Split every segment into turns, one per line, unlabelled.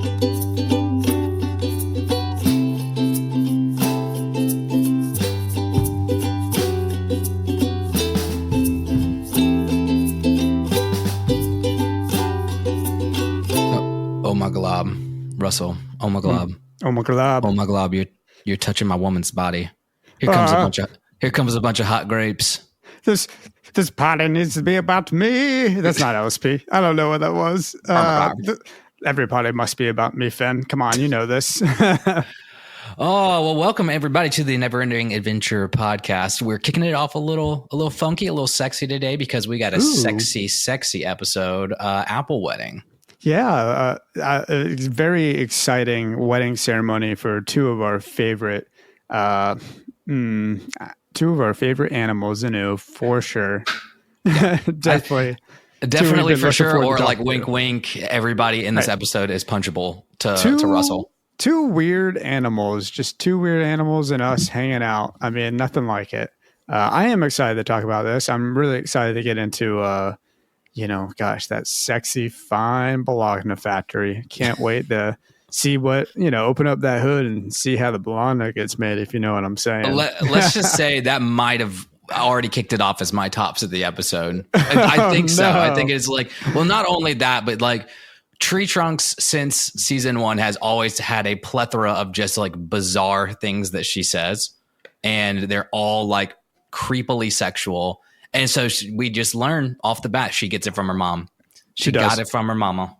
Oh my glob, Russell. Oh my glob.
Oh my glob.
Oh my glob. You're touching my woman's body. Here comes a bunch of hot grapes.
This party needs to be about me. That's not LSP. I don't know what that was. Every party must be about me, Finn. Come on, you know this.
Oh, well, welcome everybody to the Never Ending Adventure podcast. We're kicking it off a little funky, a little sexy today because we got a sexy episode, Apple Wedding.
Yeah, it's very exciting wedding ceremony for two of our favorite animals, for sure.
Yeah. Definitely for sure. Or like wink, wink. Everybody in this episode is punchable to Russell.
Two weird animals, just two weird animals and us hanging out. I mean, nothing like it. I am excited to talk about this. I'm really excited to get into, that sexy, fine Bologna factory. Can't wait to see what, open up that hood and see how the Bologna gets made, if you know what I'm saying.
Let's just say that might have already kicked it off as my tops of the episode. I think so. I think it's like, well, not only that, but like TreeTrunks since season 1 has always had a plethora of just like bizarre things that she says. And they're all like creepily sexual. And so we just learn off the bat, she gets it from her mom. She got it from her mama.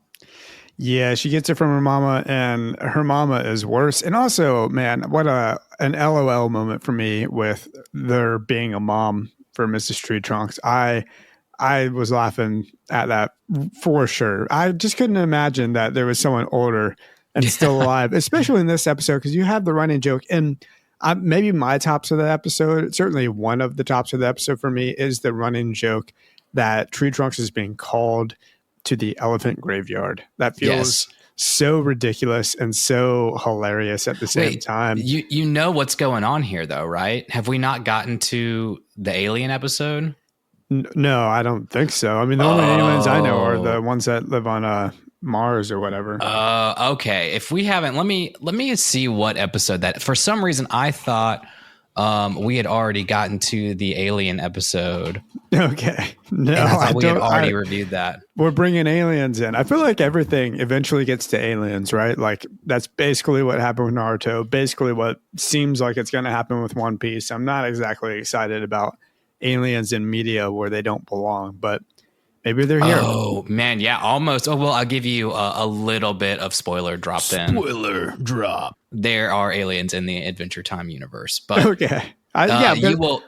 Yeah, she gets it from her mama, and her mama is worse. And also, man, what an LOL moment for me with there being a mom for Mrs. TreeTrunks. I was laughing at that for sure. I just couldn't imagine that there was someone older and still alive, especially in this episode, because you have the running joke. And maybe my tops of the episode, certainly one of the tops of the episode for me, is the running joke that TreeTrunks is being called to the elephant graveyard. That feels so ridiculous and so hilarious at the same time.
You know what's going on here, though, right? Have we not gotten to the alien episode?
No, I don't think so. I mean, the only aliens I know are the ones that live on Mars or whatever.
Okay. If we haven't, let me see what episode that. For some reason, I thought we had already gotten to the alien episode.
Okay. No,
I thought we had already reviewed that.
We're bringing aliens in. I feel like everything eventually gets to aliens, right? Like that's basically what happened with Naruto. Basically what seems like it's going to happen with One Piece. I'm not exactly excited about aliens in media where they don't belong, but maybe they're here.
Oh man, yeah, almost. Oh well, I'll give you a little bit of spoiler dropped in.
Spoiler drop.
There are aliens in the Adventure Time universe, but
okay,
you will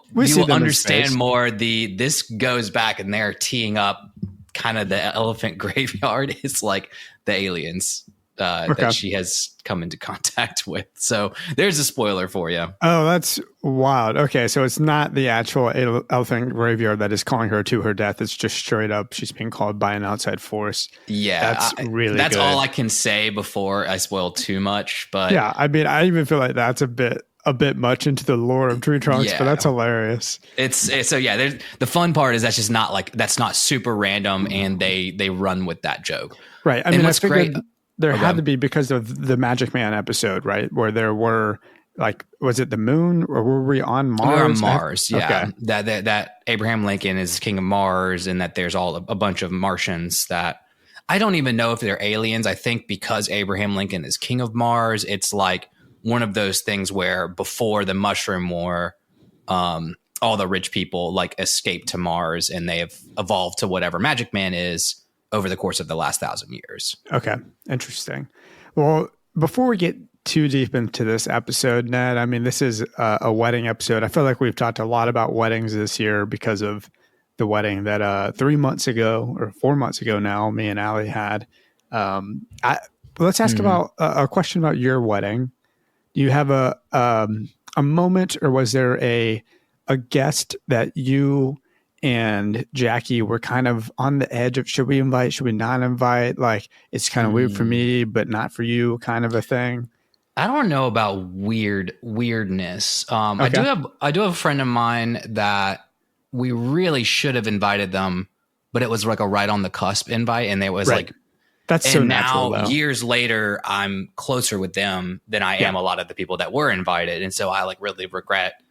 understand more. This goes back, and they're teeing up kind of the elephant graveyard. It's like the aliens that she has come into contact with. So there's a spoiler for you.
Oh, that's wild. Okay, so it's not the actual elephant graveyard that is calling her to her death. It's just straight up she's being called by an outside force.
Yeah, that's all I can say before I spoil too much. But
yeah, I mean, I even feel like that's a bit much into the lore of TreeTrunks, but that's hilarious.
It's so yeah. There's the fun part is that's not super random, and they run with that joke.
Right. I mean, I figured there had to be because of the Magic Man episode, right? Where there were like, was it the moon or were we on Mars?
We're on Mars, yeah.
Okay.
That Abraham Lincoln is king of Mars, and that there's a bunch of Martians that I don't even know if they're aliens. I think because Abraham Lincoln is king of Mars, it's like one of those things where before the Mushroom War, all the rich people like escaped to Mars, and they have evolved to whatever Magic Man is over the course of the last 1,000 years.
Okay. Interesting. Well, before we get too deep into this episode, Ned, I mean, this is a wedding episode. I feel like we've talked a lot about weddings this year because of the wedding that 3 months ago or 4 months ago now, me and Allie had. Let's ask about a question about your wedding. Do you have a moment, or was there a guest that you and Jackie were kind of on the edge of, should we invite, should we not invite? Like, it's kind of weird for me, but not for you, kind of a thing.
I don't know about weirdness. I do have a friend of mine that we really should have invited them, but it was like a right on the cusp invite, and it was like
That's
and
so
now
natural, though.
years later, I'm closer with them than I am a lot of the people that were invited. And so I like really regret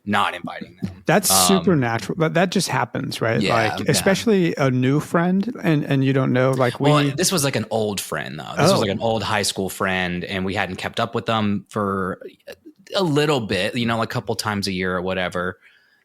not inviting them.
That's supernatural. That just happens, right?
Yeah,
Like, especially a new friend, and you don't know. Like,
this was like an old friend, though. This was like an old high school friend, and we hadn't kept up with them for a little bit, you know, like a couple times a year or whatever.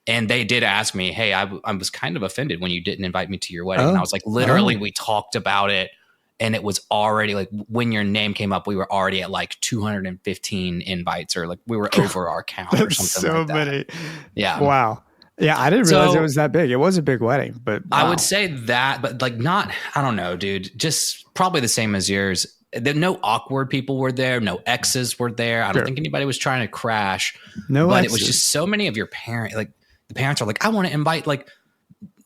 And they did ask me, "Hey, I was kind of offended when you didn't invite me to your wedding." And I was like, literally, we talked about it. And it was already like when your name came up, we were already at like 215 invites, or like we were over our count or something
so
like that.
many.
Yeah.
Wow. Yeah, I didn't realize it was that big. It was a big wedding, but wow.
I would say that, but like not, I don't know, dude. Just probably the same as yours. No awkward people were there. No exes were there. I don't think anybody was trying to crash. But exes. It was just so many of your parents. Like the parents are like, I want to invite like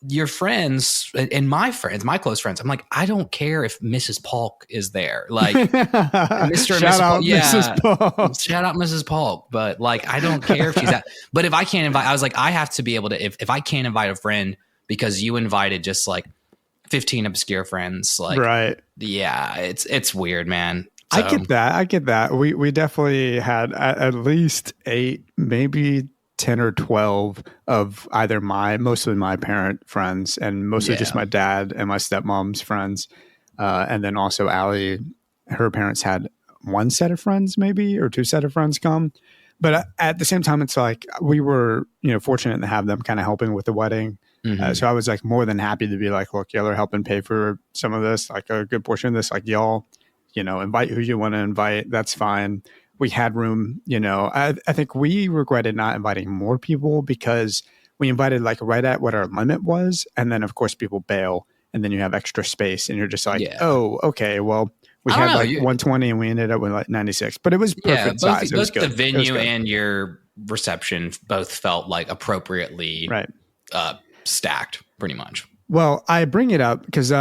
your friends and my friends, my close friends. I'm like, I don't care if Mrs. Polk is there. Like Mr. and Mrs. Polk. Yeah. Mrs. Polk. Shout out Mrs. Polk. But like, I don't care if she's at, but if I can't invite, I was like, I have to be able to, if I can't invite a friend because you invited just like 15 obscure friends, like,
right.
Yeah, it's weird, man. So,
I get that. We definitely had at least 8, maybe 10 or 12 of either mostly my parent friends, and mostly just my dad and my stepmom's friends. And then also Allie, her parents had 1 set of friends, maybe, or 2 set of friends come. But at the same time, it's like we were, fortunate to have them kind of helping with the wedding. Mm-hmm. So I was like more than happy to be like, look, y'all are helping pay for some of this, like a good portion of this. Like y'all, invite who you want to invite. That's fine. We had room, I think we regretted not inviting more people because we invited like right at what our limit was. And then of course people bail, and then you have extra space and you're just like, oh, okay, well, we had like 120 and we ended up with like 96, but it was perfect size. It was good.
The venue and your reception both felt like appropriately stacked pretty much.
Well, I bring it up because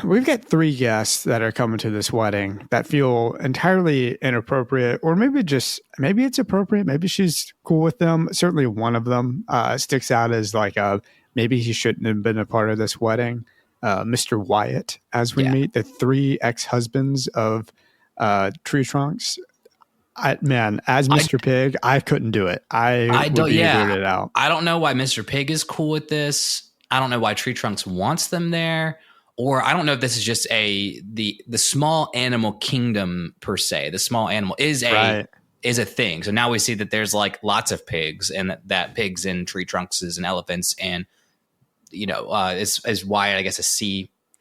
we've got 3 guests that are coming to this wedding that feel entirely inappropriate, or maybe it's appropriate. Maybe she's cool with them. Certainly one of them sticks out as like maybe he shouldn't have been a part of this wedding. Mr. Wyatt, as we meet the 3 ex-husbands of TreeTrunks. As Mr. Pig, I couldn't do it. I would be weirded out.
I don't know why Mr. Pig is cool with this. I don't know why TreeTrunks wants them there, or I don't know if this is just the small animal kingdom per se. The small animal is a thing. So now we see that there's like lots of pigs, and that pigs and TreeTrunks and elephants, and is Wyatt, I guess,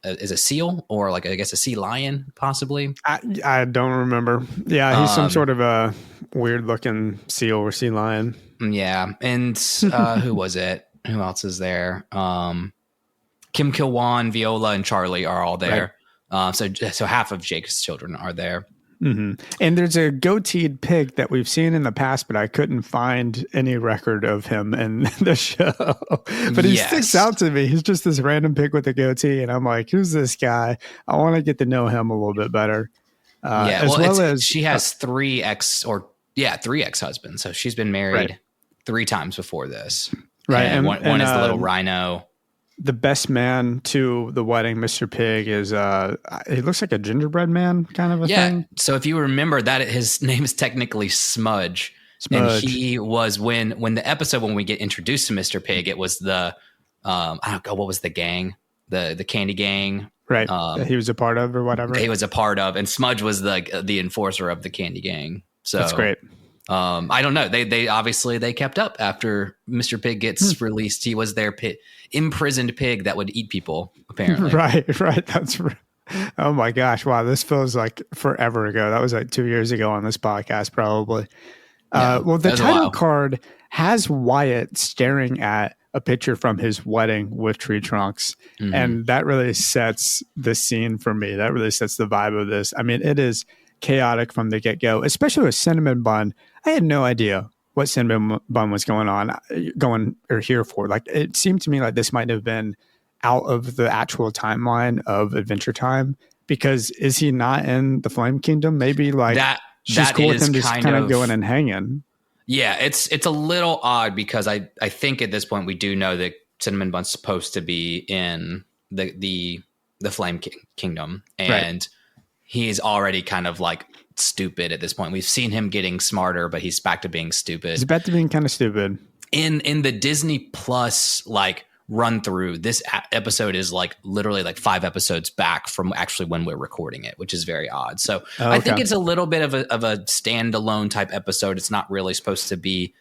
is a seal, or like I guess a sea lion possibly.
I don't remember. Yeah, he's some sort of a weird looking seal or sea lion.
Yeah, and who was it? Who else is there? Kim Kilwan, Viola, and Charlie are all there. Right. So half of Jake's children are there.
Mm-hmm. And there's a goateed pig that we've seen in the past, but I couldn't find any record of him in the show. But he sticks out to me. He's just this random pig with a goatee, and I'm like, who's this guy? I want to get to know him a little bit better.
She has 3 ex-husbands. So she's been married 3 times before this.
Right.
And one is the little rhino.
The best man to the wedding, Mr. Pig, is he looks like a gingerbread man kind of a thing.
So if you remember that his name is technically Smudge. And he was when the episode when we get introduced to Mr. Pig, it was the I don't know, what was the gang? The candy gang.
Right. That he was a part of or whatever.
He was a part of, and Smudge was the enforcer of the candy gang. So
that's great.
I don't know. They obviously they kept up after Mr. Pig gets released. He was their imprisoned pig that would eat people, apparently.
Right. That's right. Oh my gosh. Wow. This feels like forever ago. That was like 2 years ago on this podcast, probably. Well, the title card has Wyatt staring at a picture from his wedding with TreeTrunks. Mm-hmm. And that really sets the scene for me. That really sets the vibe of this. I mean, it is chaotic from the get-go, especially with Cinnamon Bun. I had no idea what Cinnamon Bun was going here for. Like, it seemed to me like this might have been out of the actual timeline of Adventure Time, because is he not in the Flame Kingdom? Maybe like she's cool with him just kind of going and hanging.
Yeah, it's a little odd because I think at this point we do know that Cinnamon Bun's supposed to be in the Flame Kingdom, and he is already kind of like stupid at this point. We've seen him getting smarter, but he's back to being stupid.
He's back to being kind of stupid.
In the Disney Plus like run through, this episode is like literally like 5 episodes back from actually when we're recording it, which is very odd. So I think it's a little bit of a standalone type episode. It's not really supposed to be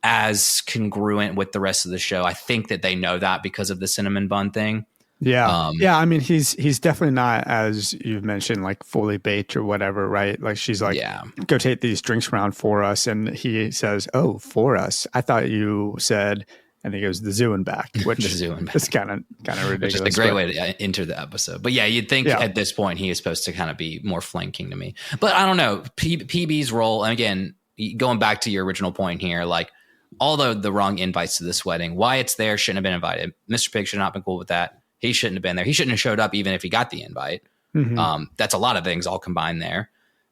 as congruent with the rest of the show. I think that they know that because of the cinnamon bun thing.
Yeah. Yeah. I mean, he's definitely not, as you've mentioned, like fully baked or whatever, right? Like she's like, go take these drinks around for us. And he says, oh, for us. I thought you said, and he goes the zoo and back, which is kind of ridiculous. Which is
a great way to enter the episode. But yeah, you'd think at this point he is supposed to kind of be more flanking to me. But I don't know. PB's role, and again, going back to your original point here, like although the wrong invites to this wedding, Wyatt's there, shouldn't have been invited. Mr. Pig should not have been cool with that. He shouldn't have been there. He shouldn't have showed up even if he got the invite. Mm-hmm. That's a lot of things all combined there.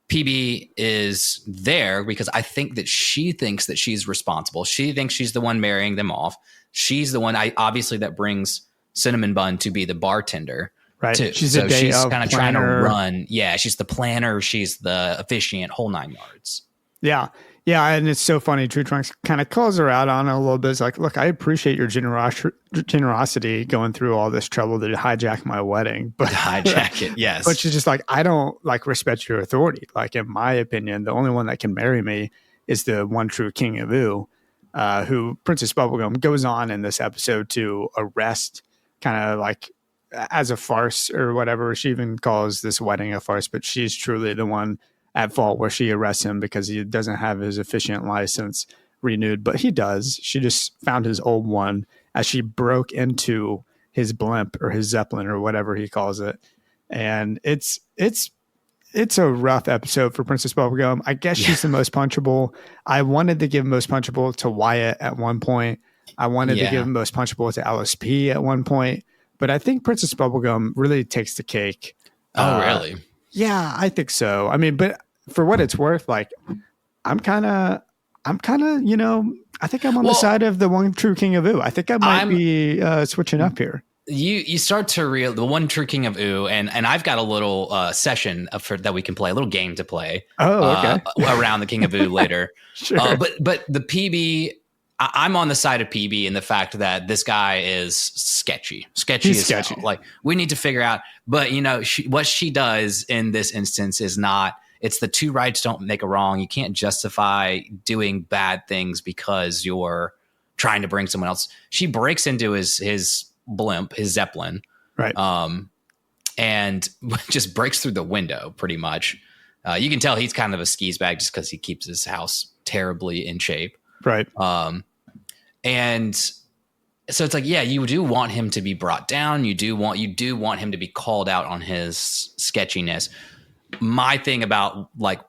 PB is there because I think that she thinks that she's responsible. She thinks she's the one marrying them off. She's the one, obviously, that brings Cinnamon Bun to be the bartender.
Right.
Too.
She's
kind of trying to run. Yeah. She's the planner. She's the officiant, whole 9 yards.
Yeah. Yeah. And it's so funny. TreeTrunks kind of calls her out on it a little bit. It's like, look, I appreciate your generosity going through all this trouble to hijack my wedding. But
hijack it. Yes.
But she's just like, I don't like respect your authority. Like, in my opinion, the only one that can marry me is the one true King of OOO, who Princess Bubblegum goes on in this episode to arrest, kind of like as a farce or whatever. She even calls this wedding a farce, but she's truly the one at fault where she arrests him because he doesn't have his officiant license renewed, but he does. She just found his old one as she broke into his blimp or his Zeppelin or whatever he calls it. And it's a rough episode for Princess Bubblegum. I guess she's the most punchable. I wanted to give most punchable to Wyatt at one point. I wanted to give most punchable to LSP at one point, but I think Princess Bubblegum really takes the cake.
Oh, really?
Yeah, I think so. I mean, but for what it's worth, like I'm kind of, you know, I think I'm on the side of the one true King of OOO. I think I might be switching up here.
You start to the one true King of OOO, and I've got a little session that we can play, a little game to play.
Oh, okay.
Around the King of OOO later.
Sure.
But the PB, I'm on the side of PB in the fact that this guy is sketchy. He's sketchy. Like, we need to figure out. But you know, what she does in this instance is not. It's the 2 rights don't make a wrong. You can't justify doing bad things because you're trying to bring someone else. She breaks into his blimp, his Zeppelin,
right?
And just breaks through the window pretty much. You can tell he's kind of a skis bag just because he keeps his house terribly in shape,
right?
And so it's like, yeah, you do want him to be brought down. You do want him to be called out on his sketchiness. My thing about like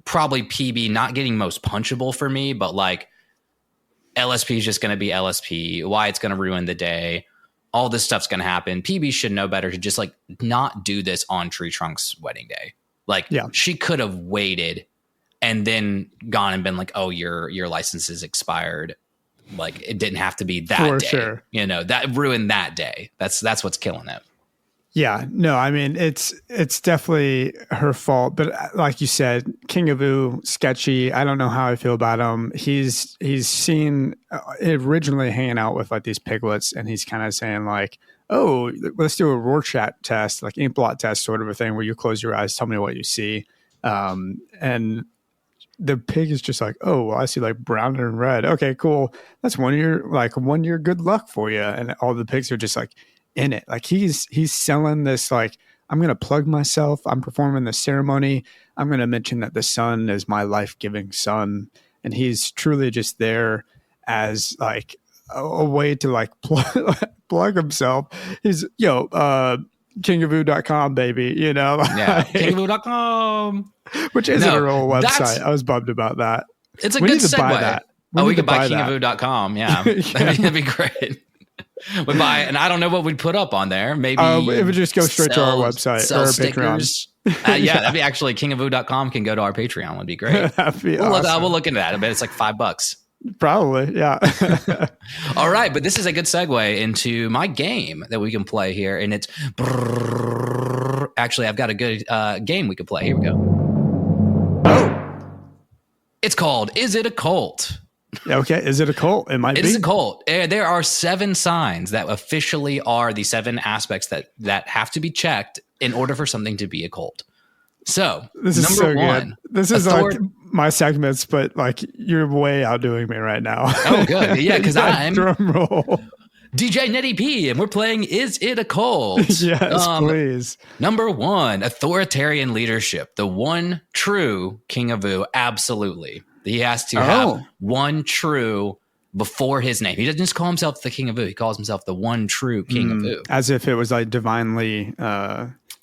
probably PB not getting most punchable for me, but like LSP is just going to be LSP. Wyatt's going to ruin the day. All this stuff's going to happen. PB should know better to just like not do this on TreeTrunks' wedding day. Like, she could have waited and then gone and been like, "Oh, your license is expired." Like, it didn't have to be that
for
day.
Sure.
You know, that ruined that day. That's what's killing it.
Yeah, no, I mean, it's definitely her fault. But like you said, King of OOO, sketchy. I don't know how I feel about him. He's seen originally hanging out with like these piglets, and he's kind of saying like, "Oh, let's do a Rorschach test, like ink blot test, sort of a thing, where you close your eyes, tell me what you see." And the pig is just like, "Oh, well, I see like brown and red. Okay, cool. That's 1 year good luck for you." And all the pigs are just like in it. Like he's selling this, like, I'm going to plug myself. I'm performing the ceremony. I'm going to mention that the sun is my life-giving son. And he's truly just there as like a way to like plug himself. He's, kingofoo.com, baby, you know?
Yeah, kingofoo.com.
Which isn't a real website. I was bummed about that.
It's a good segue. We could buy kingofoo.com. Yeah. That'd be great. We buy, and I don't know what we'd put up on there. Maybe
it would just go straight to our website or our
stickers. Patreon. Yeah, that'd be actually kingofoo.com can go to our Patreon. Would be great.
That'd be awesome.
We'll look into that. I bet it's like $5.
Probably, yeah.
All right, but this is a good segue into my game that we can play here, and it's Actually, I've got a good game we could play. Here we go. Oh, it's called Is It a Cult?
Okay, is it a cult? It might be.
It is a cult. There are 7 signs that officially are the 7 aspects that have to be checked in order for something to be a cult. So,
this is
number
so
1.
Good. This is like my segments, but like you're way outdoing me right now.
Oh, good. Yeah, because I'm
drum roll.
DJ Nettie P, and we're playing Is It a Cult?
Yes, please.
Number 1, authoritarian leadership. The one true King of OOO. Absolutely. He has to have one true before his name. He doesn't just call himself the King of OOO. He calls himself the one true King of OOO.
As if it was like divinely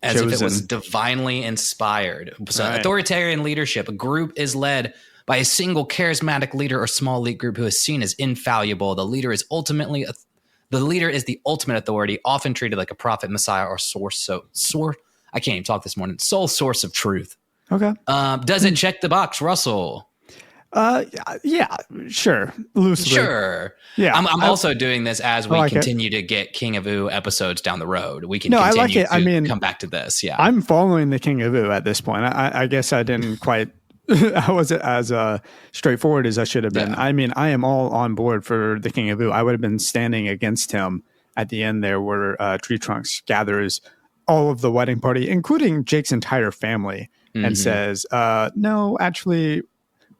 as if it was divinely inspired. So authoritarian leadership. A group is led by a single charismatic leader or small elite group who is seen as infallible. The leader is the ultimate authority, often treated like a prophet, messiah, or source. I can't even talk this morning. Sole source of truth.
Okay.
Does it check the box, Russell?
Yeah, sure. Loosely.
Sure.
Yeah.
I'm also doing this as we continue to get King of OOO episodes down the road. We can continue
I like it.
to come back to this. Yeah.
I'm following the King of OOO at this point. I guess I didn't quite I wasn't as straightforward as I should have been. Yeah. I mean, I am all on board for the King of OOO. I would have been standing against him at the end there where TreeTrunks gathers all of the wedding party, including Jake's entire family, and says, no, actually,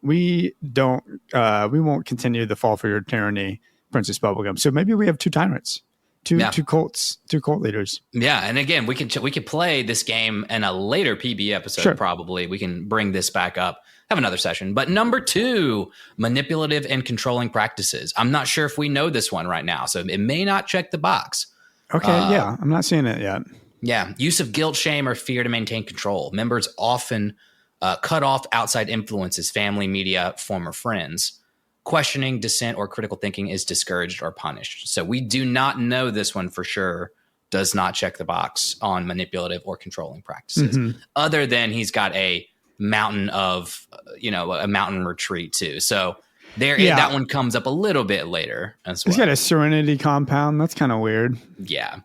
we won't continue the fall for your tyranny, Princess Bubblegum. So maybe we have 2 tyrants, two cult leaders.
Yeah, and again, we could play this game in a later PB episode. Sure. Probably we can bring this back up, have another session. But number 2, manipulative and controlling practices. I'm not sure if we know this one right now, so it may not check the box.
Okay, I'm not seeing it yet.
Yeah, use of guilt, shame, or fear to maintain control. Members often cut off outside influences, family, media, former friends. Questioning, dissent, or critical thinking is discouraged or punished. So we do not know this one for sure. Does not check the box on manipulative or controlling practices. Other than he's got a mountain of, a mountain retreat too. So that one comes up a little bit later as well.
He's got a serenity compound. That's kind of weird.
Yeah.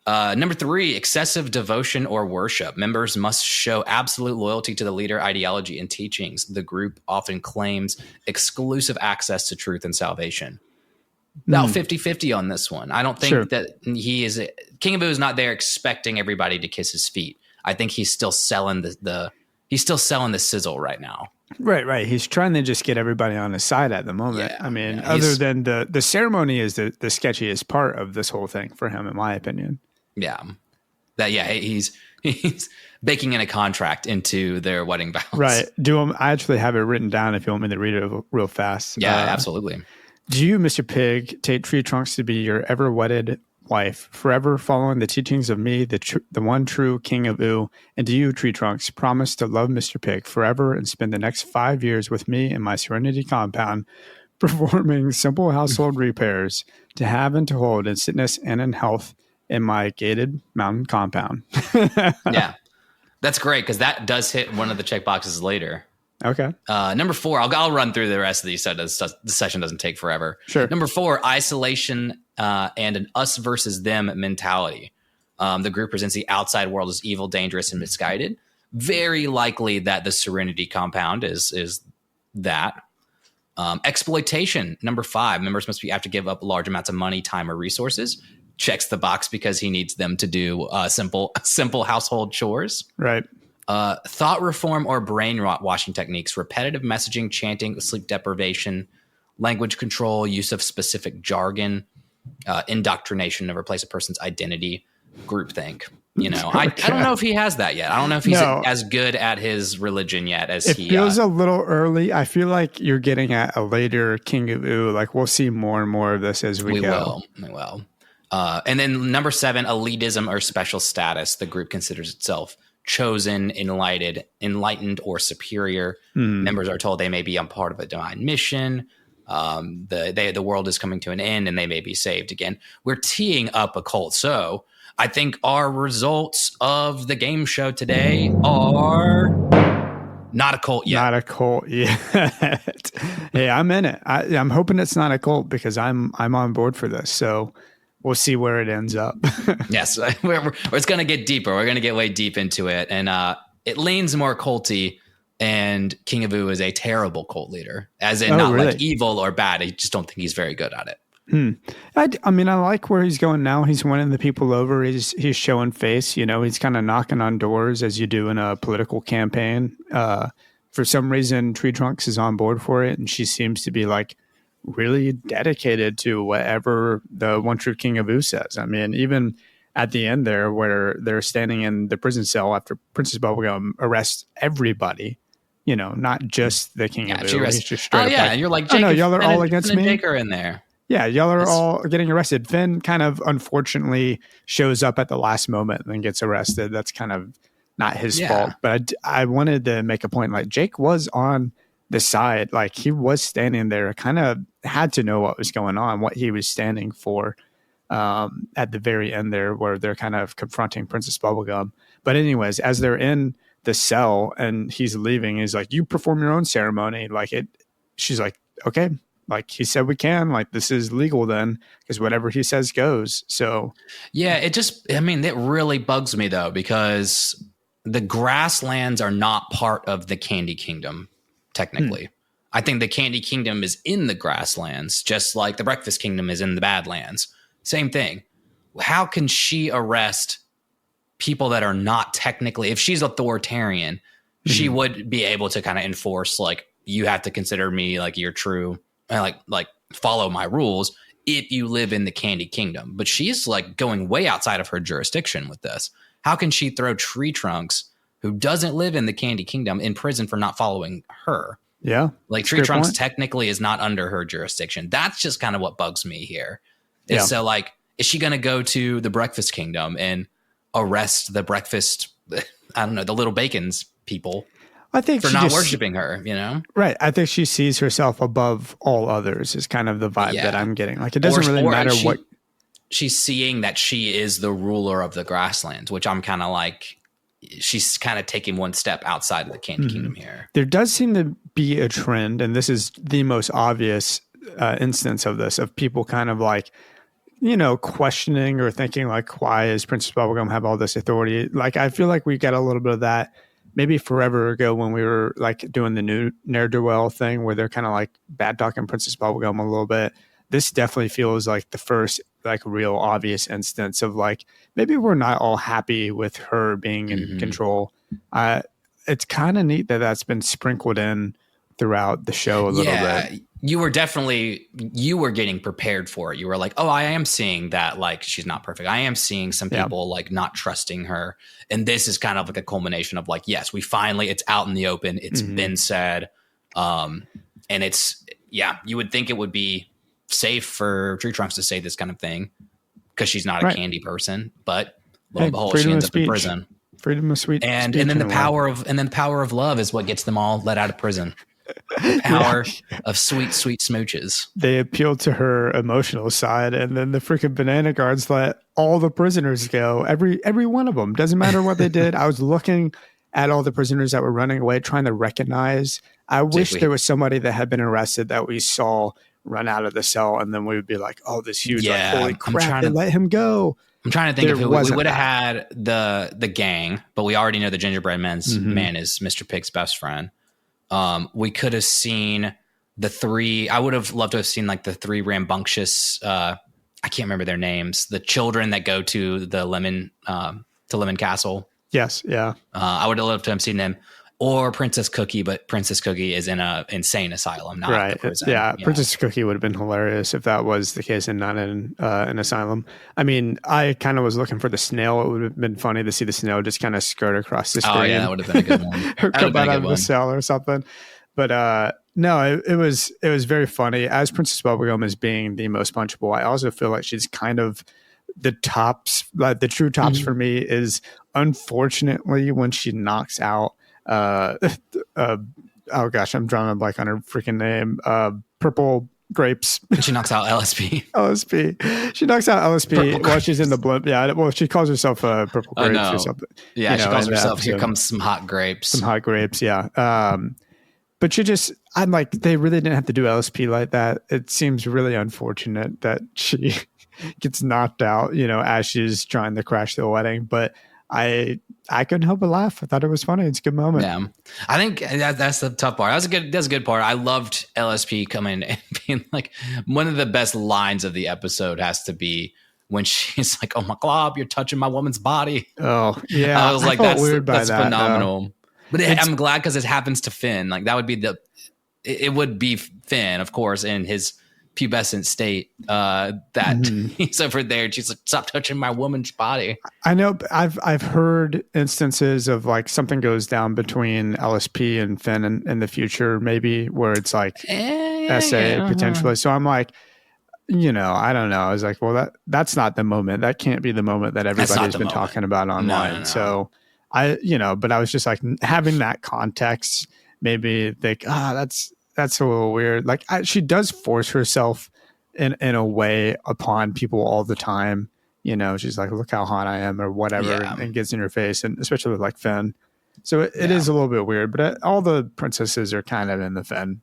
Number 3, excessive devotion or worship. Members must show absolute loyalty to the leader, ideology, and teachings. The group often claims exclusive access to truth and salvation. About 50-50 on this one. I don't think that he is King of OOO is not there expecting everybody to kiss his feet. I think he's still selling the sizzle right now.
Right. He's trying to just get everybody on his side at the moment. Yeah, I mean, other than the ceremony is the sketchiest part of this whole thing for him, in my opinion.
Yeah. He's baking in a contract into their wedding vows.
Right. I actually have it written down if you want me to read it real fast.
Yeah, absolutely.
Do you, Mr. Pig, take TreeTrunks to be your ever wedded wife, forever following the teachings of me, the one true King of OOO? And do you, TreeTrunks, promise to love Mr. Pig forever and spend the next 5 years with me in my Serenity compound, performing simple household repairs to have and to hold in sickness and in health in my gated mountain compound?
Yeah, that's great because that does hit one of the check boxes later.
Okay.
Number 4, I'll run through the rest of these so the session doesn't take forever.
Sure.
Number 4, isolation and an us versus them mentality. The group presents the outside world as evil, dangerous, and misguided. Very likely that the Serenity compound is that. Exploitation. Number 5, members must have to give up large amounts of money, time, or resources. Checks the box because he needs them to do simple household chores.
Right.
Thought reform or brainwashing techniques, repetitive messaging, chanting, sleep deprivation, language control, use of specific jargon, indoctrination to replace a person's identity, groupthink. I don't know if he has that yet. I don't know if he's as good at his religion yet as he. It
feels a little early. I feel like you're getting at a later King of OOO. Like we'll see more and more of this as we go.
We will. And then number 7, elitism or special status. The group considers itself chosen, enlightened, or superior. Members are told they may be on part of a divine mission. The world is coming to an end and they may be saved again. We're teeing up a cult. So I think our results of the game show today are not a cult yet.
Not a cult yet. Hey, I'm in it. I'm hoping it's not a cult because I'm on board for this. So we'll see where it ends up.
Yes, it's going to get deeper. We're going to get way deep into it, and it leans more culty. And King of OOO is a terrible cult leader, as in not really? Like evil or bad. I just don't think he's very good at it.
I mean, I like where he's going now. He's winning the people over. He's showing face. He's kind of knocking on doors as you do in a political campaign. For some reason, TreeTrunks is on board for it, and she seems to be like really dedicated to whatever the one true King of OOO says. I mean, even at the end there, where they're standing in the prison cell after Princess Bubblegum arrests everybody. Not just the King of OOO. He's just straight up
and you're like, Jake,
no, y'all are all against me.
Jake are in there.
Yeah, y'all are all getting arrested. Finn kind of unfortunately shows up at the last moment and then gets arrested. That's kind of not his fault. But I wanted to make a point. Like, Jake was on the side. Like, he was standing there, kind of had to know what was going on, what he was standing for at the very end there, where they're kind of confronting Princess Bubblegum. But anyways, as they're in the cell and he's leaving, he's like, you perform your own ceremony. She's like, okay, like he said we can, like this is legal then, because whatever he says goes. So
it really bugs me though, because the grasslands are not part of the Candy Kingdom technically. I think the Candy Kingdom is in the grasslands, just like the Breakfast Kingdom is in the Badlands. Same thing. How can she arrest people that are not technically, if she's authoritarian, she would be able to kind of enforce, like, you have to consider me like you're true and like follow my rules if you live in the Candy Kingdom. But she's like going way outside of her jurisdiction with this. How can she throw TreeTrunks, who doesn't live in the Candy Kingdom, in prison for not following her?
Yeah.
Like, TreeTrunks technically is not under her jurisdiction. That's just kind of what bugs me here. Yeah. So like, is she going to go to the Breakfast Kingdom and arrest the breakfast, I don't know, the Little Bacon's people,
I think,
for not worshiping her,
Right. I think she sees herself above all others is kind of the vibe that I'm getting. Like, it doesn't really matter what.
She's seeing that she is the ruler of the grasslands, which I'm kind of like, she's kind of taking one step outside of the Candy Kingdom here.
There does seem to be a trend, and this is the most obvious instance of this, of people kind of like, questioning or thinking like, why is Princess Bubblegum have all this authority? Like, I feel like we got a little bit of that maybe forever ago when we were like doing the new ne'er-do-well thing, where they're kind of like bad talking Princess Bubblegum a little bit. This definitely feels like the first like real obvious instance of like, maybe we're not all happy with her being in control. It's kind of neat that that's been sprinkled in throughout the show a little bit.
You were getting prepared for it. You were like, oh, I am seeing that, like, she's not perfect. I am seeing some people like not trusting her. And this is kind of like a culmination of like, yes, we finally, it's out in the open. It's been said. And it's, you would think it would be safe for TreeTrunks to say this kind of thing because she's not a candy person, but lo and behold, she ends up in prison.
Freedom of speech.
And then the power of love is what gets them all let out of prison. Power of sweet smooches.
They appealed to her emotional side, and then the freaking banana guards let all the prisoners go. Every one of them. Doesn't matter what they did. I was looking at all the prisoners that were running away, trying to recognize. I wish there was somebody that had been arrested that we saw run out of the cell, and then we would be like, "Oh, this huge! Like, holy crap! They let him go."
I'm trying to think of who we would have had the gang, but we already know the gingerbread man's man is Mr. Pig's best friend. We could have seen the three. I would have loved to have seen like the three rambunctious. I can't remember their names. The children that go to the Lemon Castle.
Yes, yeah.
I would have loved to have seen them, or Princess Cookie, but Princess Cookie is in a insane asylum, not
right.
the prison.
Yeah, Princess Cookie would have been hilarious if that was the case and not in an asylum. I mean, I kind of was looking for the snail. It would have been funny to see the snail just kind of skirt across the screen.
Oh yeah, that would have been a good one.
Or come out of the cell or something. But no, it was very funny. As Princess Bubblegum is being the most punchable, I also feel like she's kind of the tops. Like the true tops for me is unfortunately when she knocks out. Oh gosh, I'm drawing a blank on her freaking name. Purple grapes.
She knocks out LSP.
LSP. She knocks out LSP while she's in the blimp. Yeah, well, she calls herself purple grapes or something.
Yeah, she calls herself. Here comes some hot grapes.
Some hot grapes. Yeah. But I'm like, they really didn't have to do LSP like that. It seems really unfortunate that she gets knocked out, as she's trying to crash the wedding. But I couldn't help but laugh. I thought it was funny. It's a good moment.
Yeah, I think that's the tough part. That's a good part. I loved LSP coming and being like, one of the best lines of the episode has to be when she's like, "Oh my God, you're touching my woman's body."
Oh yeah,
I was like, that's
that,
phenomenal. But I'm glad because it happens to Finn. Like that would be it would be Finn, of course, in his pubescent state, that he's over there and she's like, "Stop touching my woman's body."
I know. I've heard instances of like something goes down between LSP and Finn in the future, maybe where it's like SA potentially. So I'm like, I don't know. I was like, well, that's not the moment. That can't be the moment that everybody's been talking about online. No. So but I was just like, having that context, maybe think, that's a little weird. Like she does force herself in a way upon people all the time. She's like, look how hot I am or whatever, and gets in your face, and especially with like Finn. So it is a little bit weird, but all the princesses are kind of in the Finn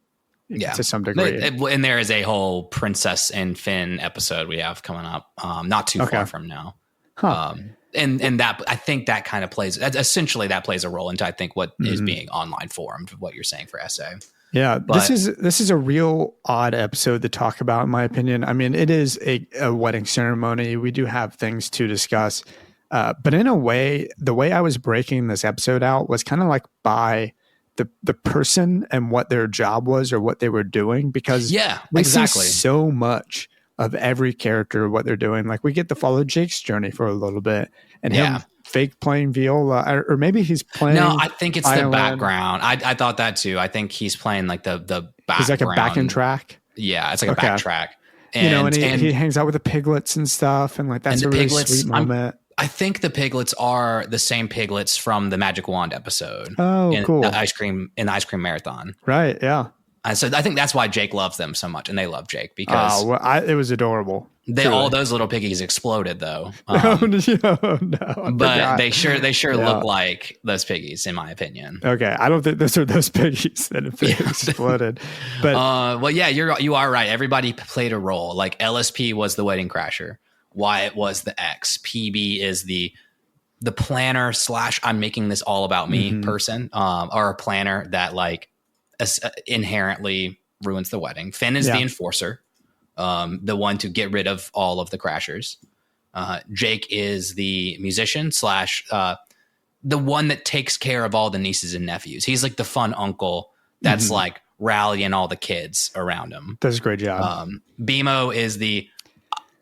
to some degree.
And there is a whole Princess and Finn episode we have coming up, not too far from now. Huh. And that, I think that kind of plays a role into, I think, what is being online formed, what you're saying for SA.
Yeah, but this is a real odd episode to talk about, in my opinion. I mean, it is a wedding ceremony. We do have things to discuss. But in a way, the way I was breaking this episode out was kind of like by the person and what their job was or what they were doing, because we see so much of every character, what they're doing. Like we get to follow Jake's journey for a little bit, and him fake playing viola, or maybe he's playing.
No, I think it's violin. The background. I thought that too. I think he's playing like the background.
He's like a backing track.
Yeah, it's like a back track.
And, he hangs out with the piglets and stuff, and like that's a really sweet moment.
I think the piglets are the same piglets from the Magic Wand episode.
Oh, cool!
The ice cream marathon.
Right. Yeah.
So I think that's why Jake loves them so much, and they love Jake because
it was adorable.
All those little piggies exploded though.
No,
but they sure look like those piggies, in my opinion.
Okay, I don't think those are those piggies that have exploded. But
well, yeah, you are right. Everybody played a role. Like LSP was the wedding crasher. Wyatt was the ex. PB is the planner / I'm making this all about me person, or a planner that like inherently ruins the wedding. Finn is the enforcer, the one to get rid of all of the crashers. Jake is the musician / the one that takes care of all the nieces and nephews. He's like the fun uncle that's like rallying all the kids around him.
Does a great job.
BMO is the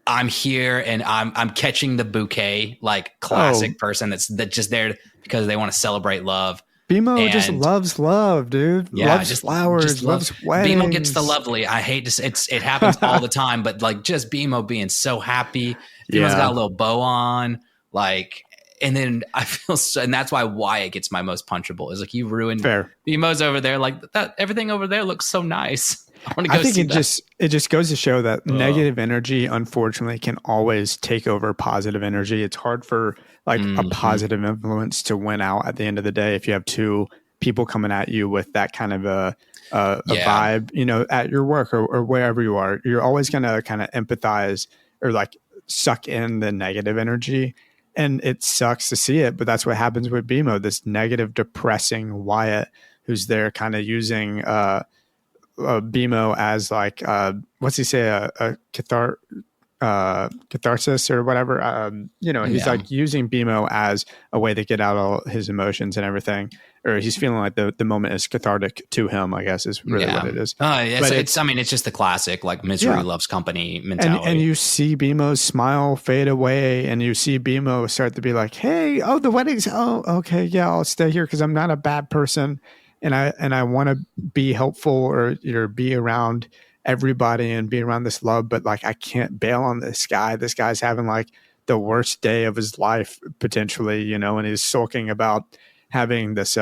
I'm here and I'm catching the bouquet, like classic person that's just there because they want to celebrate love.
BMO just loves love, dude.
Yeah,
loves flowers, loves weddings.
BMO gets the lovely. I hate to say it happens all the time, but like just BMO being so happy. BMO's got a little bow on, like, and then I feel and that's why Wyatt gets my most punchable. Is like you ruined BMO's over there, like that. Everything over there looks so nice. I think
it just goes to show that negative energy, unfortunately, can always take over positive energy. It's hard for like a positive influence to win out at the end of the day if you have two people coming at you with that kind of a vibe, at your work or wherever you are. You're always going to kind of empathize or like suck in the negative energy. And it sucks to see it, but that's what happens with BMO, this negative, depressing Wyatt who's there kind of using BMO as like what's he say, a catharsis or whatever. He's like using BMO as a way to get out all his emotions and everything, or he's feeling like the moment is cathartic to him, I guess is really what it is. But
it's just the classic like misery loves company mentality.
And you see BMO's smile fade away, and you see BMO start to be like, hey, the wedding's, okay, yeah, I'll stay here because I'm not a bad person. And I want to be helpful or be around everybody and be around this love, but like I can't bail on this guy. This guy's having like the worst day of his life potentially, and he's sulking about having this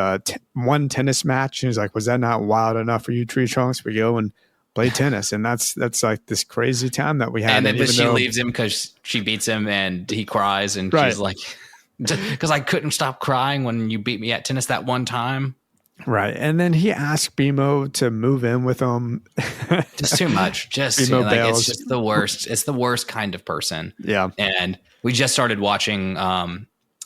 one tennis match. And he's like, was that not wild enough for you, TreeTrunks? We go and play tennis, and that's like this crazy time that we had.
And then she leaves him because she beats him, and he cries, and she's like, because I couldn't stop crying when you beat me at tennis that one time.
Right. And then he asked BMO to move in with him.
Just too much.
BMO
Like
bails.
it's just the worst. It's the worst kind of person.
Yeah.
And we just started watching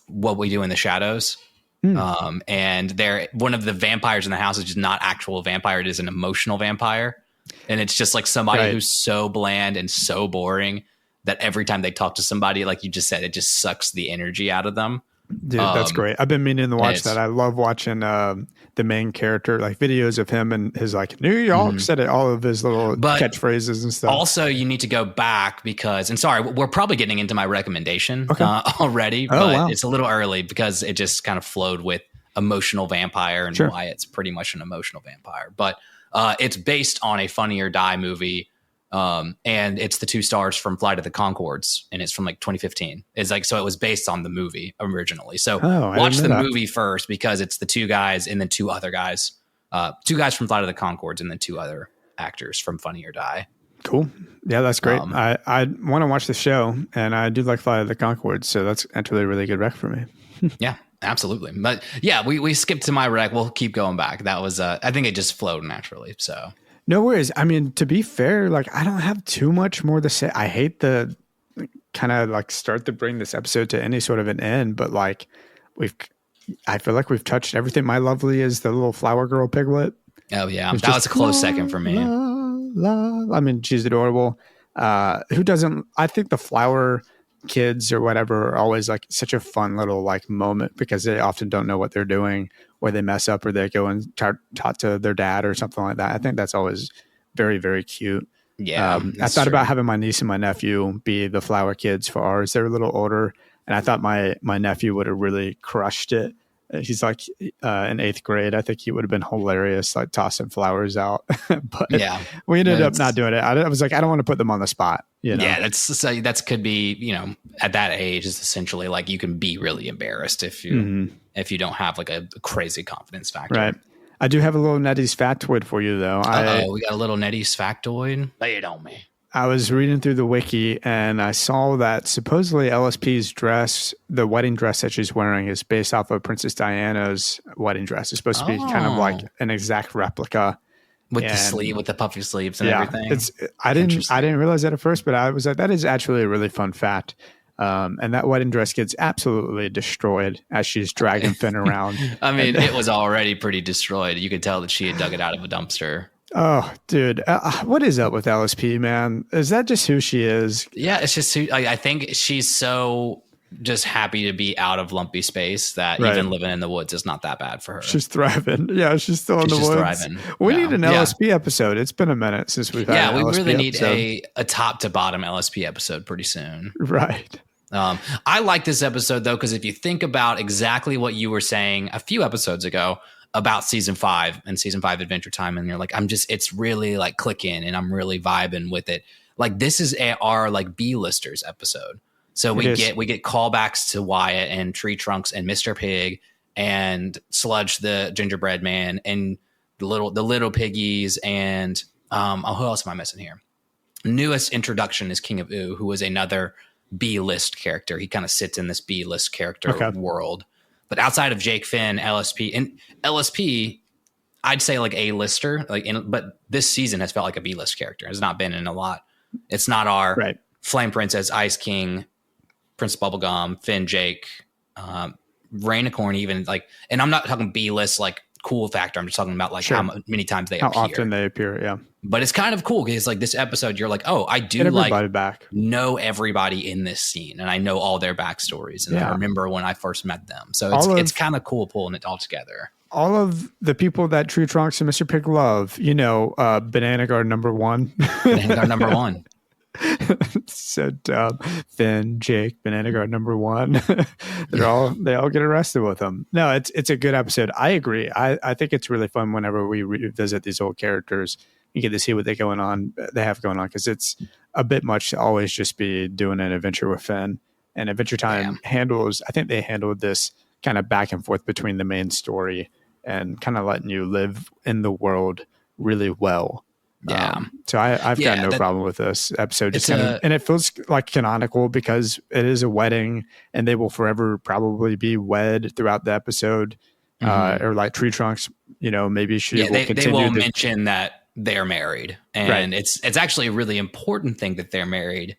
What We Do in the Shadows. And they're one of the vampires in the house is just not actual vampire. It is an emotional vampire. And it's just like somebody who's so bland and so boring that every time they talk to somebody, like you just said, it just sucks the energy out of them.
Dude, that's great. I've been meaning to watch that. I love watching the main character, like videos of him and his like New York said it, all of his little catchphrases and stuff.
Also, you need to go back because, and sorry, we're probably getting into my recommendation already, it's a little early because it just kind of flowed with emotional vampire and why it's pretty much an emotional vampire. But it's based on a Funny or Die movie. And it's the 2 stars from Flight of the Conchords, and it's from like 2015. It's like, so it was based on the movie originally. So watch the movie first because it's the 2 guys and then 2 other guys, 2 guys from Flight of the Conchords and then 2 other actors from Funny or Die.
Cool. Yeah, that's great. I want to watch the show, and I do like Flight of the Conchords. So that's actually a really good rec for me.
Yeah, absolutely. But yeah, we skipped to my rec. We'll keep going back. That was, I think it just flowed naturally. So.
No worries. I mean, to be fair, like I don't have too much more to say. I hate the kind of like start to bring this episode to any sort of an end, but like I feel like we've touched everything. My lovely is the little flower girl piglet.
Oh yeah, that was a close second for me.
I mean, she's adorable. Who doesn't? I think the flower kids or whatever are always like such a fun little like moment because they often don't know what they're doing, or they mess up, or they go and talk to their dad or something like that. I think that's always very, very cute.
Yeah.
I thought about having my niece and my nephew be the flower kids for ours. They're a little older, and I thought my nephew would have really crushed it. He's like in 8th grade. I think he would have been hilarious, like tossing flowers out. But we ended up not doing it. I was like, I don't want to put them on the spot. You know? Yeah,
that's could be, at that age is essentially like you can be really embarrassed if you don't have like a crazy confidence factor.
Right. I do have a little Nettie's factoid for you though.
We got a little Nettie's factoid. Lay it on me.
I was reading through the wiki and I saw that supposedly LSP's dress, the wedding dress that she's wearing, is based off of Princess Diana's wedding dress. It's supposed to be kind of like an exact replica.
With the sleeve, with the puffy sleeves and everything.
I didn't realize that at first, but I was like, that is actually a really fun fact. And that wedding dress gets absolutely destroyed as she's dragging Finn around.
I mean, it was already pretty destroyed. You could tell that she had dug it out of a dumpster.
Oh, dude. What is up with LSP, man? Is that just who she is?
Yeah, it's just who I think she's so just happy to be out of lumpy space that even living in the woods is not that bad for her.
She's thriving. Yeah, she's still in the woods. Thriving. We need an LSP episode. It's been a minute since we've had an LSP episode. Yeah, we really need a top to bottom LSP episode pretty soon. Right.
I like this episode, though, because if you think about exactly what you were saying a few episodes ago about season 5 and season 5 Adventure Time, and you're like, it's really like clicking and I'm really vibing with it. Like this is our like B-listers episode. So we get callbacks to Wyatt and TreeTrunks and Mr. Pig and Sludge the gingerbread man and the little piggies and who else am I missing here? Newest introduction is King of OOO, who is another B-list character. He kind of sits in this B-list character world. But outside of Jake, Finn, LSP, I'd say like A-lister. But this season has felt like a B-list character. It's not been in a lot. It's not our Flame Princess, Ice King, Prince Bubblegum, Finn, Jake, Rainicorn, even like. And I'm not talking B-list like cool factor. I'm just talking about like how many times they appear.
How often they appear, yeah.
But it's kind of cool because like this episode, you're like, oh, I do know everybody in this scene, and I know all their backstories, and I remember when I first met them. So it's kind of cool pulling it all together.
All of the people that TreeTrunks and Mr. Pig love, Banana Guard #1.
Banana Guard #1.
So dumb. Finn, Jake, Banana Guard #1. they all get arrested with them. No, it's a good episode. I agree. I think it's really fun whenever we revisit these old characters. You get to see what they have going on because it's a bit much to always just be doing an adventure with Finn. And Adventure Time I think they handled this kind of back and forth between the main story and kind of letting you live in the world really well.
Yeah.
So I've got no problem with this episode. And it feels like canonical because it is a wedding and they will forever probably be wed throughout the episode. or like TreeTrunks, maybe she will continue.
They will mention that they're married, and it's actually a really important thing that they're married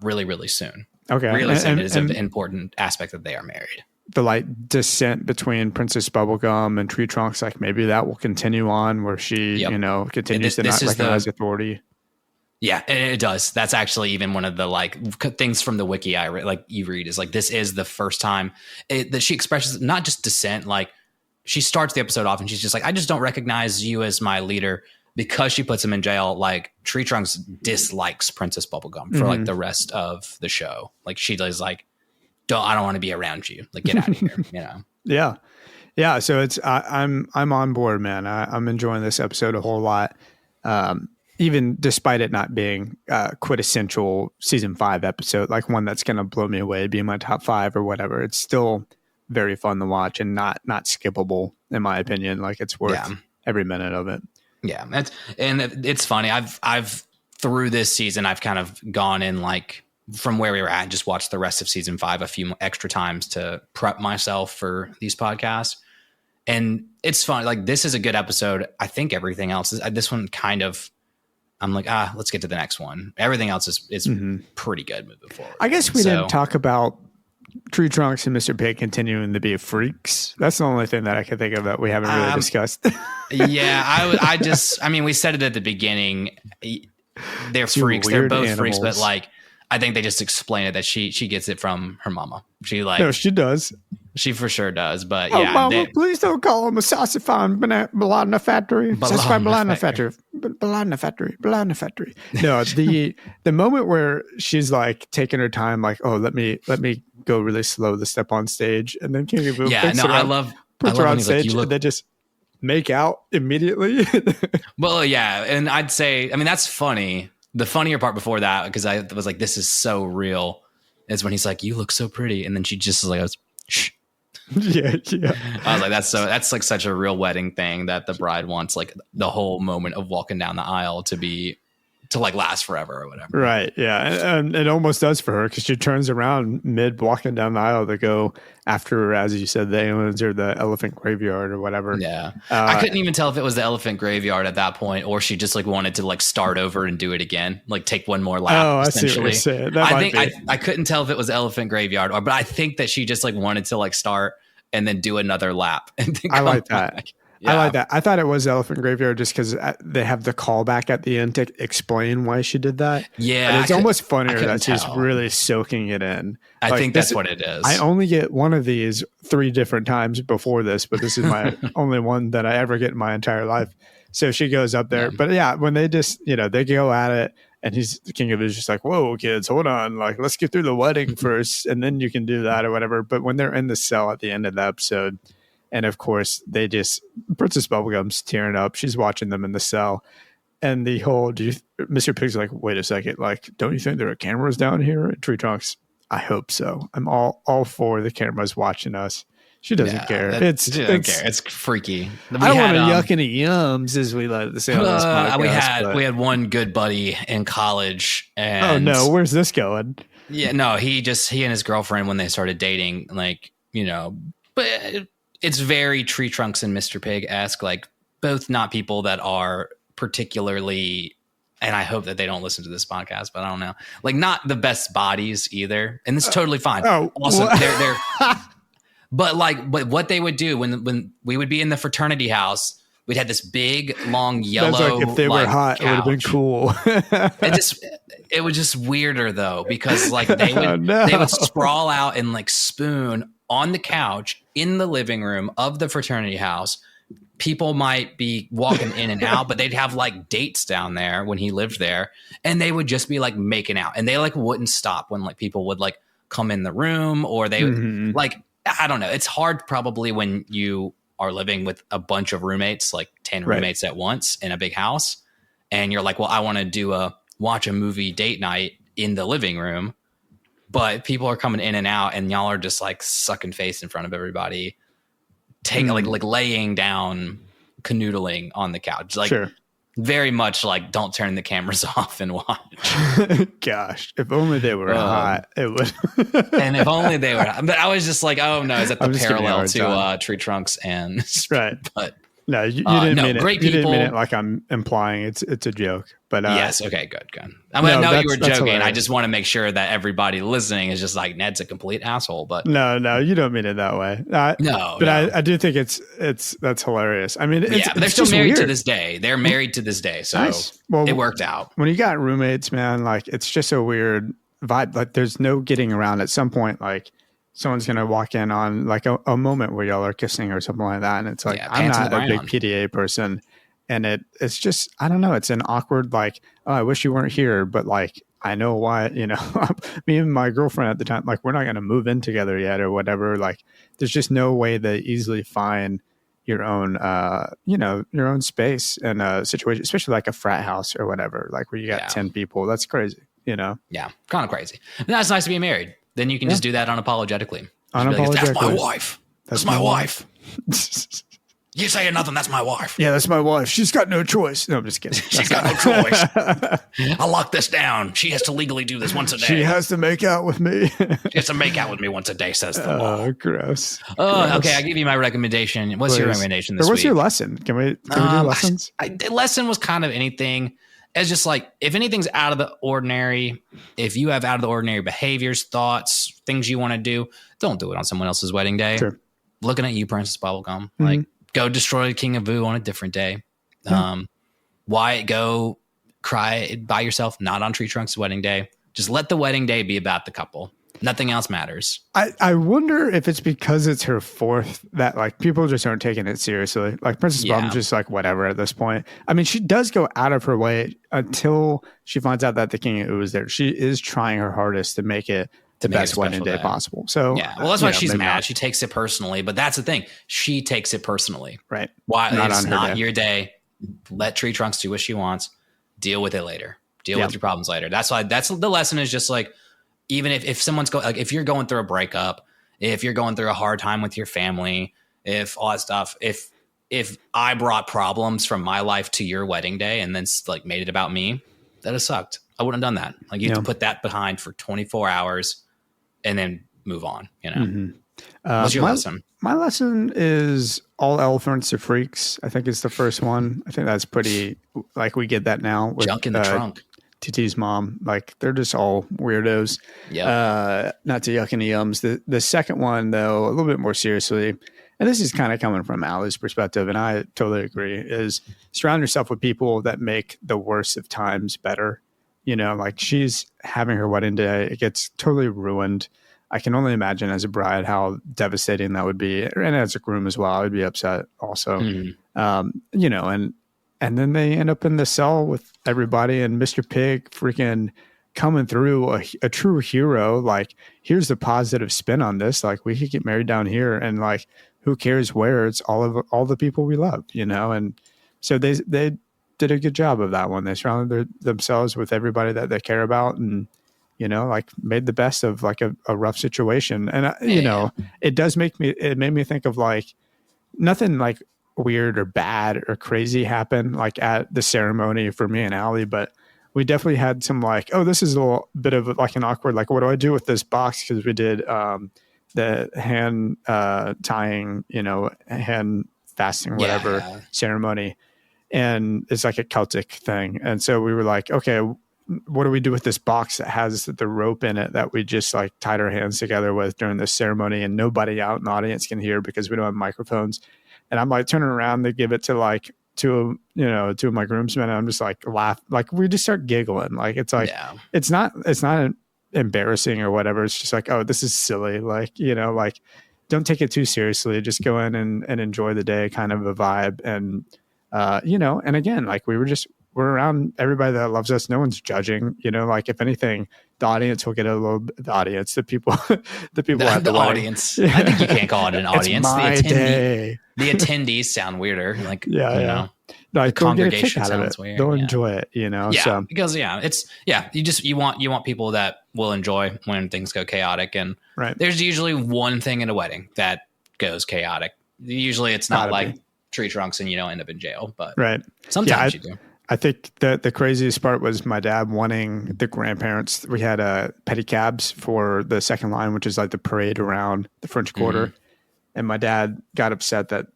really, really soon.
Okay.
Really soon is an important aspect that they are married.
The like descent between Princess Bubblegum and TreeTrunks, like maybe that will continue on where she, continues to not recognize authority.
Yeah, it does. That's actually even one of the like things from the wiki I read, like you read is like, this is the first time that she expresses not just dissent. Like she starts the episode off and she's just like, I just don't recognize you as my leader, because she puts him in jail. Like TreeTrunks dislikes Princess Bubblegum for like the rest of the show. Like she does like, I don't want to be around you. Like get out of here,
Yeah. Yeah. So it's, I'm on board, man. I'm enjoying this episode a whole lot. Even despite it not being quintessential season 5 episode, like one that's going to blow me away, be in my top 5 or whatever, it's still very fun to watch and not skippable in my opinion. Like it's worth every minute of it.
Yeah. It's funny. I've through this season, I've kind of gone in like from where we were at and just watched the rest of season 5 a few extra times to prep myself for these podcasts. And it's fun. Like this is a good episode. I think everything else is this one kind of, I'm like, let's get to the next one. Everything else is pretty good moving forward.
I guess we didn't talk about TreeTrunks and Mr. Pig continuing to be freaks. That's the only thing that I can think of that we haven't really discussed.
I mean, we said it at the beginning. They're freaks. They're both animals. Freaks, but like, I think they just explain it that she gets it from her mama.
No, she does.
She for sure does, but
Mama, please don't call him a sassifying banana factory. Sassifying banana factory. Banana factory. No, the moment where she's like taking her time, like, oh, let me go really slow to step on stage, and then King of OOO puts her on stage, and they just make out immediately.
Well, yeah, and I'd say, I mean, that's funny. The funnier part before that, because I was like, this is so real, is when he's like, you look so pretty, and then she just like goes, shh.
Yeah.
I was like, that's like such a real wedding thing that the bride wants, like the whole moment of walking down the aisle to like last forever or whatever.
Right. Yeah. And it almost does for her, because she turns around mid walking down the aisle to go after, as you said, the aliens or the elephant graveyard or whatever.
Yeah. I couldn't even tell if it was the elephant graveyard at that point, or she just like wanted to like start over and do it again, like take one more lap.
Oh, I see what you're saying.
I couldn't tell if it was the elephant graveyard, but I think that she just like wanted to like start and then do another lap. And then
I like that. Yeah. I like that. I thought it was Elephant Graveyard just because they have the callback at the end to explain why she did that.
Yeah.
But it's almost funnier that she's really soaking it in.
I think that's what it is.
I only get one of these 3 different times before this, but this is my only one that I ever get in my entire life. So she goes up there. Yeah. But yeah, when they just, they go at it, and the King of OOO is just like, whoa, kids, hold on. Like, let's get through the wedding first, and then you can do that or whatever. But when they're in the cell at the end of the episode, and of course, Princess Bubblegum's tearing up. She's watching them in the cell. And Mr. Pig's like, wait a second. Like, don't you think there are cameras down here at TreeTrunks? I hope so. I'm all for the cameras watching us. She doesn't care.
She doesn't care. It's freaky.
I don't want to yuck any yums, as we like to say on this podcast.
We had one good buddy in college. And
oh, no. Where's this going?
Yeah, no. He and his girlfriend, when they started dating, like, but it's very TreeTrunks and Mr. Pig-esque, like both not people that are particularly, and I hope that they don't listen to this podcast, but I don't know, like not the best bodies either. And it's totally fine. Awesome. They're but what they would do when we would be in the fraternity house, we'd have this big, long, yellow. That's like
if they were hot, couch. It would have been cool.
It was just weirder though, because like they would sprawl out and like spoon on the couch in the living room of the fraternity house. People might be walking in and out, but they'd have like dates down there when he lived there, and they would just be like making out, and they like wouldn't stop when like people would like come in the room, or they would like, I don't know. It's hard probably when you are living with a bunch of roommates, like 10 roommates at once in a big house, and you're like, well, I want to watch a movie date night in the living room, but people are coming in and out, and y'all are just like sucking face in front of everybody, taking like laying down, canoodling on the couch. Like,
sure.
very much like don't turn the cameras off and watch.
Gosh, if only they were hot, it would.
And if only they were. But I was just like, oh no, is that the parallel to TreeTrunks and
right?
But
no, you didn't mean it.
Great
you
people.
Didn't mean it like I'm implying it's a joke. But
yes, okay, good. I mean, I know you were joking. Hilarious. I just want to make sure that everybody listening is just like Ned's a complete asshole. But
no, you don't mean it that way. I do think that's hilarious. I mean,
they're still married to this day. They're married to this day, so it worked out.
When you got roommates, man, like it's just a weird vibe. Like there's no getting around. At some point, like someone's gonna walk in on like a moment where y'all are kissing or something like that, and it's like I'm not a big PDA person. And it's just, I don't know. It's an awkward, like, oh, I wish you weren't here, but like, I know why, me and my girlfriend at the time, like, we're not going to move in together yet or whatever. Like, there's just no way to easily find your own, your own space in a situation, especially like a frat house or whatever, like where you got 10 people. That's crazy, Yeah,
kind of crazy. And that's nice to be married. Then you can just do that unapologetically.
Unapologetically.
Like, that's my wife. That's my wife. You saying nothing? That's my wife.
Yeah, that's my wife. She's got no choice. No, I'm just kidding.
She's got no choice. I'll lock this down. She has to legally do this once a day.
She has to make out with me.
She has to make out with me once a day, says the law.
Oh, gross.
Okay, I'll give you my recommendation. What's your recommendation this week?
What's your lesson? Can we do lessons?
The lesson was kind of anything. It's just like, if anything's out of the ordinary, if you have out of the ordinary behaviors, thoughts, things you want to do, don't do it on someone else's wedding day.
Sure.
Looking at you, Princess Bubblegum. Like, go destroy King of OOO on a different day. Why go cry by yourself, not on TreeTrunks' wedding day? Just let the wedding day be about the couple. Nothing else matters.
I wonder if it's because it's her fourth that like people just aren't taking it seriously. Like Princess Bum's just like whatever at this point. I mean, she does go out of her way until she finds out that the King of OOO is there. She is trying her hardest to make it the best wedding day possible. So
well, that's why she's mad. She takes it personally, but that's the thing. She takes it personally.
Right.
Why it's not your day. Let TreeTrunks do what she wants. Deal with it later. Deal with your problems later. That's why the lesson is just like, even if someone's if you're going through a breakup, if you're going through a hard time with your family, if all that stuff, if I brought problems from my life to your wedding day and then like made it about me, that has sucked. I wouldn't have done that. Like you have to put that behind for 24 hours and then move on, What's your lesson?
My lesson is all elephants are freaks. I think it's the first one. I think that's pretty, like we get that now. With,
junk in the trunk.
TT's mom. Like they're just all weirdos.
Yeah.
Not to yuck any yums. The second one though, a little bit more seriously, and this is kind of coming from Allie's perspective, and I totally agree, is surround yourself with people that make the worst of times better. Like she's having her wedding day. It gets totally ruined. I can only imagine as a bride how devastating that would be. And as a groom as well, I would be upset also. And then they end up in the cell with everybody and Mr. Pig freaking coming through a true hero. Like, here's the positive spin on this. Like, we could get married down here and like, who cares where? It's all the people we love, And so they did a good job of that one. They surrounded themselves with everybody that they care about and, like made the best of like a rough situation. And, it made me think of like nothing like weird or bad or crazy happen like at the ceremony for me and Allie, but we definitely had some like, oh, this is a little bit of like an awkward, like, what do I do with this box? Cause we did the hand tying, hand fasting, whatever ceremony. And it's like a Celtic thing. And so we were like, okay, what do we do with this box that has the rope in it that we just like tied our hands together with during this ceremony and nobody out in the audience can hear because we don't have microphones. And I'm like turning around to give it to two of my groomsmen. And I'm just like laugh, like we just start giggling. Like, it's like, it's not embarrassing or whatever. It's just like, oh, this is silly. Like, like don't take it too seriously. Just go in and enjoy the day, kind of a vibe. And, and again, like we're around everybody that loves us. No one's judging, like if anything, the audience will get a little bit, the audience, the people at the
audience. I think you can't call it an audience.
It's my day.
The attendees sound weirder. Like,
like
the congregation sounds weird.
They'll enjoy it,
Yeah,
so.
Because you want people that will enjoy when things go chaotic. And there's usually one thing in a wedding that goes chaotic. Usually it's not like TreeTrunks and you don't end up in jail, but sometimes you do.
I think the craziest part was my dad wanting the grandparents. We had pedicabs for the second line, which is like the parade around the French Quarter. And my dad got upset that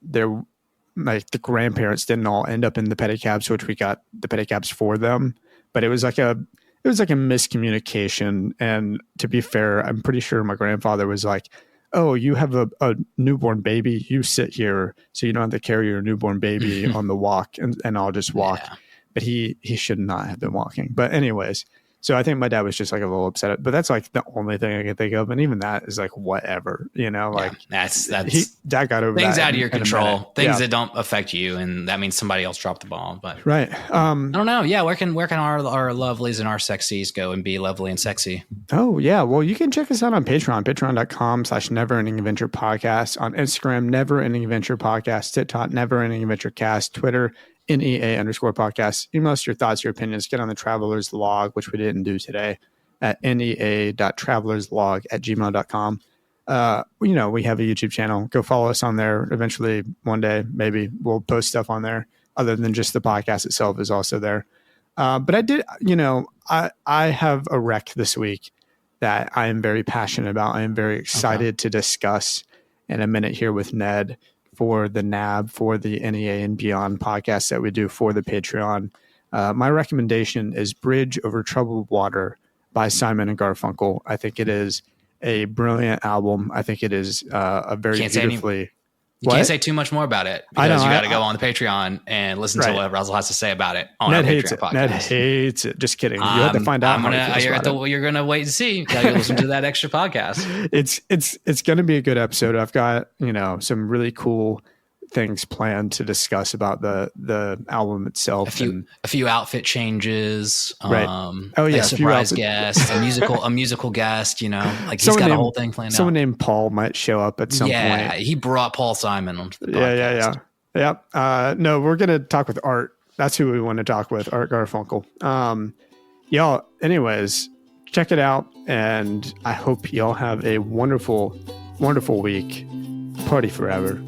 like the grandparents didn't all end up in the pedicabs, which we got the pedicabs for them. But it was like a miscommunication. And to be fair, I'm pretty sure my grandfather was like, "Oh, you have a newborn baby. You sit here so you don't have to carry your newborn baby on the walk, and I'll just walk." Yeah. But he should not have been walking. But anyways, so I think my dad was just like a little upset. But that's like the only thing I can think of. And even that is like whatever, like
that's
dad got over
things
that
out of your control, things that don't affect you, and that means somebody else dropped the ball. But
right,
I don't know. Yeah, where can our lovelies and our sexies go and be lovely and sexy?
Oh yeah, well you can check us out on Patreon, patreon.com/neverendingadventure podcast, on Instagram, neverendingadventure podcast, TikTok, neverendingadventurecast, Twitter, NEA_podcast. Email us your thoughts, your opinions. Get on the Traveler's Log, which we didn't do today, at nea.travelerslog@gmail.com. We have a YouTube channel. Go follow us on there. Eventually, one day, maybe we'll post stuff on there other than just the podcast itself is also there. But I did, I have a rec this week that I am very passionate about. I am very excited to discuss in a minute here with Ned for the NAB, for the NEA and Beyond podcast that we do for the Patreon. My recommendation is Bridge Over Troubled Water by Simon and Garfunkel. I think it is a brilliant album. I think it is a very beautifully...
You can't say too much more about it because you got to go on the Patreon and listen to what Russell has to say about it on
Ned
our
hates
Patreon
it.
podcast.
Ned hates it. Just kidding. You have to find out.
You're going to wait and see. You got to listen to that extra podcast.
It's going to be a good episode. I've got, some really cool things planned to discuss about the album itself.
A few outfit changes.
Right.
A surprise guest, a musical guest, like he's got a whole thing planned out.
Someone named Paul might show up at some point.
Yeah, he brought Paul Simon onto the podcast.
Yeah. No, we're going to talk with Art. That's who we want to talk with, Art Garfunkel. Y'all, anyways, check it out. And I hope y'all have a wonderful, wonderful week. Party forever.